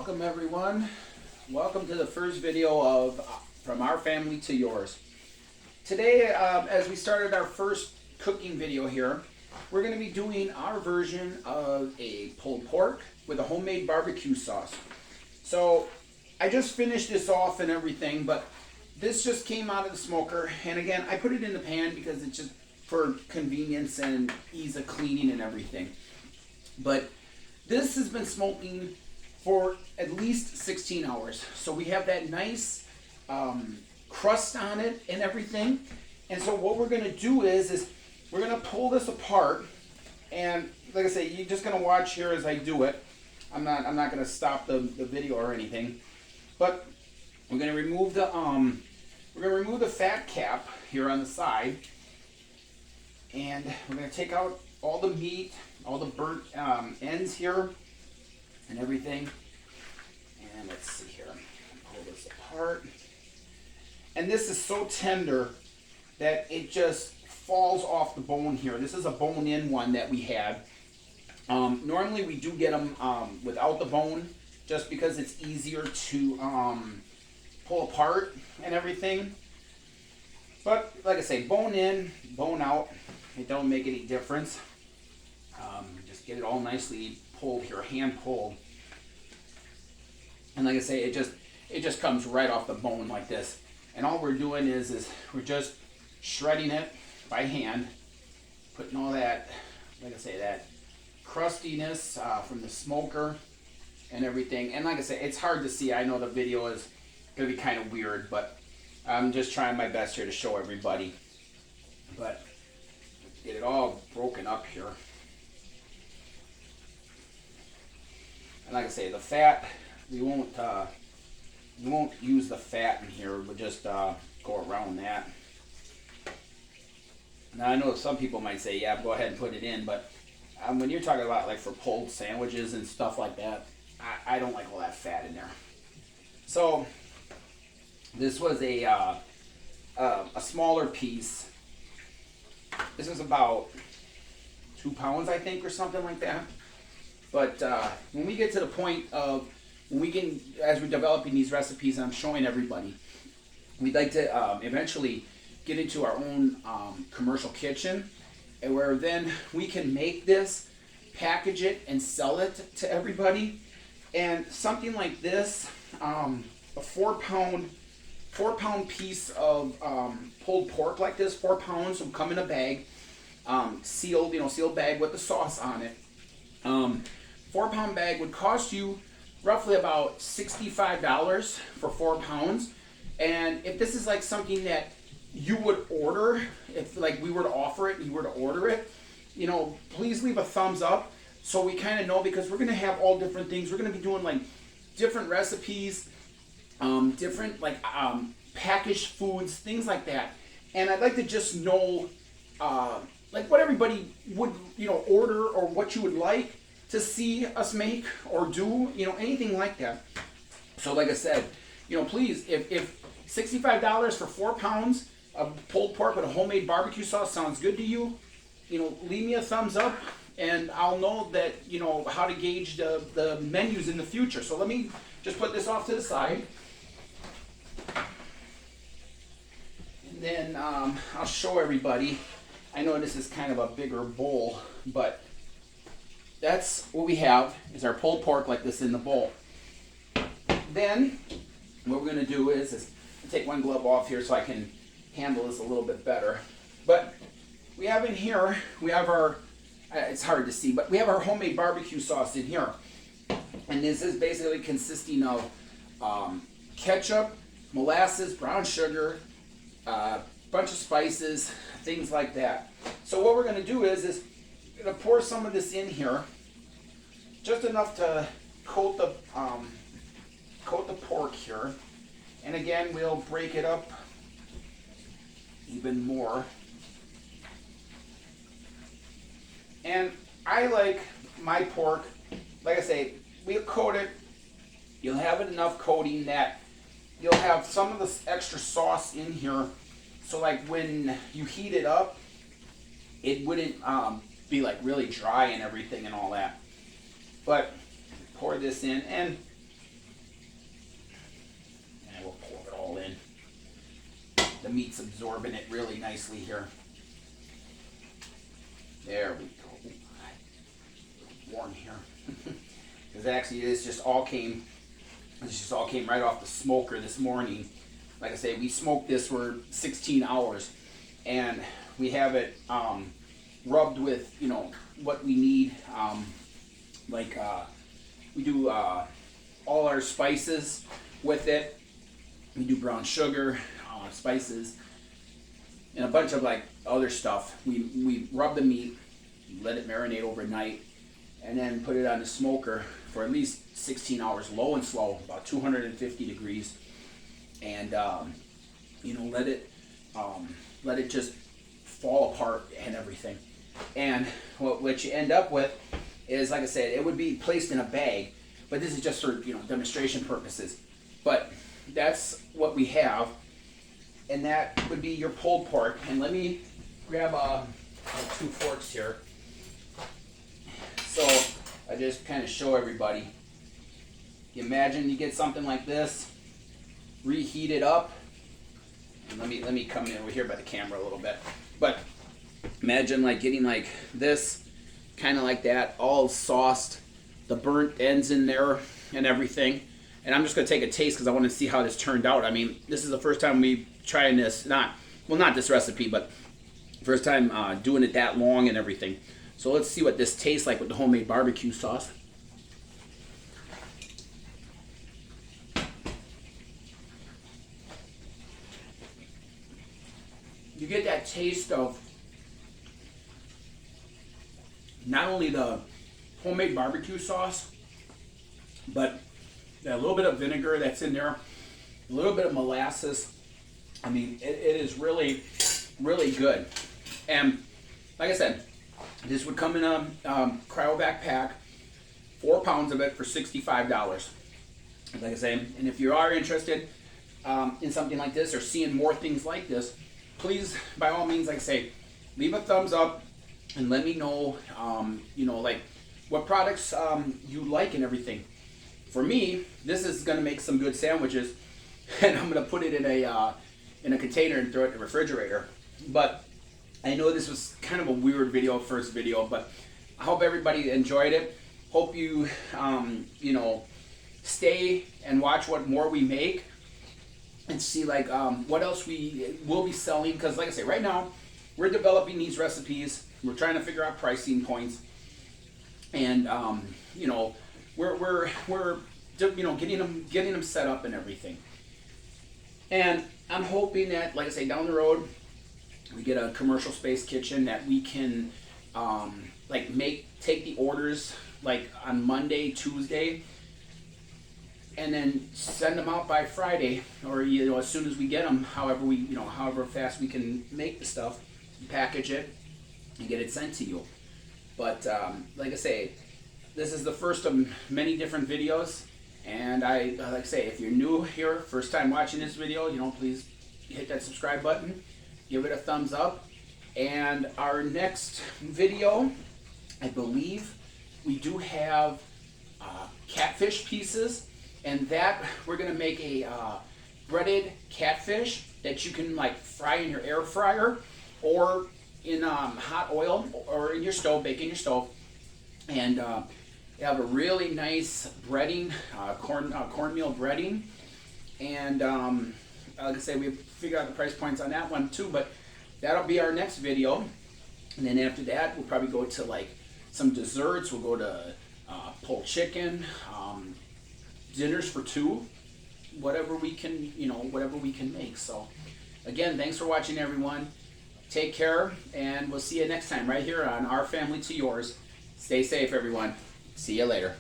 Welcome everyone. Welcome to the first video of From Our Family to Yours. Today, as we started our first cooking video here, we're going to be doing our version of a pulled pork with a homemade barbecue sauce. So I just finished this off and everything, but this just came out of the smoker, and again I put it in the pan because it's just for convenience and ease of cleaning and everything. But this has been smoking for at least 16 hours. So we have that nice crust on it and everything. And so what we're gonna do is we're gonna pull this apart, and like I say, you're just gonna watch here as I do it. I'm not gonna stop the video or anything. But we're gonna remove the fat cap here on the side, and we're gonna take out all the meat, all the burnt ends here and everything. And let's see here, pull this apart. And this is so tender that it just falls off the bone here. This is a bone-in one that we had. Normally we do get them without the bone, just because it's easier to pull apart and everything. But like I say, bone in, bone out, it don't make any difference. Just get it all nicely pulled here, hand pulled. And like I say, it just comes right off the bone like this. And all we're doing is we're just shredding it by hand, putting all that, like I say, that crustiness from the smoker and everything. And like I say, it's hard to see. I know the video is gonna be kind of weird, but I'm just trying my best here to show everybody. But get it all broken up here. And like I say, the fat, we won't use the fat in here. We'll just go around that. Now I know some people might say, yeah, go ahead and put it in, but when you're talking about like for pulled sandwiches and stuff like that, I don't like all that fat in there. So this was a smaller piece. This is about 2 pounds, I think, or something like that. But when we get to the point of when we can, as we're developing these recipes and I'm showing everybody, we'd like to eventually get into our own commercial kitchen, and where then we can make this, package it, and sell it to everybody. And something like this, a 4 pound piece of pulled pork like this, 4 pounds, will come in a bag, sealed, sealed bag with the sauce on it. 4 pound bag would cost you roughly about $65 for 4 pounds. And if this is like something that you would order, if like we were to offer it and you were to order it, please leave a thumbs up so we kind of know, because we're going to have all different things. We're going to be doing like different recipes, different like packaged foods, things like that. And I'd like to just know like what everybody would order, or what you would like to see us make or do, anything like that. So like I said, please, if $65 for 4 pounds of pulled pork with a homemade barbecue sauce sounds good to you, leave me a thumbs up, and I'll know that how to gauge the menus in the future. So let me just put this off to the side, and then I'll show everybody. I know this is kind of a bigger bowl, but that's what we have, is our pulled pork like this in the bowl. Then what we're going to do is take one glove off here so I can handle this a little bit better. But we have in here, we have our, it's hard to see, but we have our homemade barbecue sauce in here. And this is basically consisting of ketchup, molasses, brown sugar, bunch of spices, things like that. So what we're going to do is we're going to pour some of this in here, just enough to coat the pork here. And again, we'll break it up even more. And I like my pork, like I say, we'll coat it. You'll have it enough coating that you'll have some of the extra sauce in here. So like when you heat it up, it wouldn't be like really dry and everything and all that. But pour this in, and the meat's absorbing it really nicely here. There we go. Warm here. Because actually this just all came right off the smoker this morning. Like I say, we smoked this for 16 hours, and we have it rubbed with, you know, what we need. We do all our spices with it. We do brown sugar, spices, and a bunch of like other stuff. We rub the meat, let it marinate overnight, and then put it on the smoker for at least 16 hours, low and slow, about 250 degrees, and you know, let it just fall apart and everything. And what you end up with is, like I said, it would be placed in a bag, but this is just for, you know, demonstration purposes. But that's what we have, and that would be your pulled pork. And let me grab two forks here. So I just kind of show everybody. Imagine you get something like this, reheat it up. And let me come in over here by the camera a little bit. But imagine like getting like this, kind of like that, all sauced, the burnt ends in there and everything. And I'm just gonna take a taste because I want to see how this turned out. I mean, this is the first time we trying this, not this recipe, but first time doing it that long and everything. So let's see what this tastes like with the homemade barbecue sauce. You get that taste of not only the homemade barbecue sauce, but that little bit of vinegar that's in there, a little bit of molasses. I mean, it is really, really good. And like I said, this would come in a cryovac pack, 4 pounds of it for $65. Like I say, and if you are interested in something like this or seeing more things like this, please, by all means, like I say, leave a thumbs up and let me know, you know, like what products you like and everything. For me, this is going to make some good sandwiches, and I'm going to put it in a container and throw it in the refrigerator. But I know this was kind of a weird video, first video, but I hope everybody enjoyed it. Hope you, you know, stay and watch what more we make and see like what else we will be selling. Because like I say, right now we're developing these recipes. We're trying to figure out pricing points, and you know, we're you know, getting them set up and everything. And I'm hoping that, like I say, down the road we get a commercial space kitchen that we can like take the orders like on Monday, Tuesday, and then send them out by Friday, or, you know, as soon as we get them, however fast we can make the stuff, package it, and get it sent to you. But like I say, this is the first of many different videos, and like I say, if you're new here, first time watching this video, you know, please hit that subscribe button, give it a thumbs up, and our next video, I believe we do have catfish pieces, and that we're gonna make a breaded catfish that you can like fry in your air fryer or in hot oil or in your stove, bake in your stove, and you have a really nice breading, cornmeal breading, and like I say, we figured out the price points on that one too, but that'll be our next video. And then after that, we'll probably go to like some desserts. We'll go to pulled chicken, dinners for two, whatever we can, you know, whatever we can make. So again, thanks for watching, everyone. Take care, and we'll see you next time right here on Our Family to Yours. Stay safe, everyone. See you later.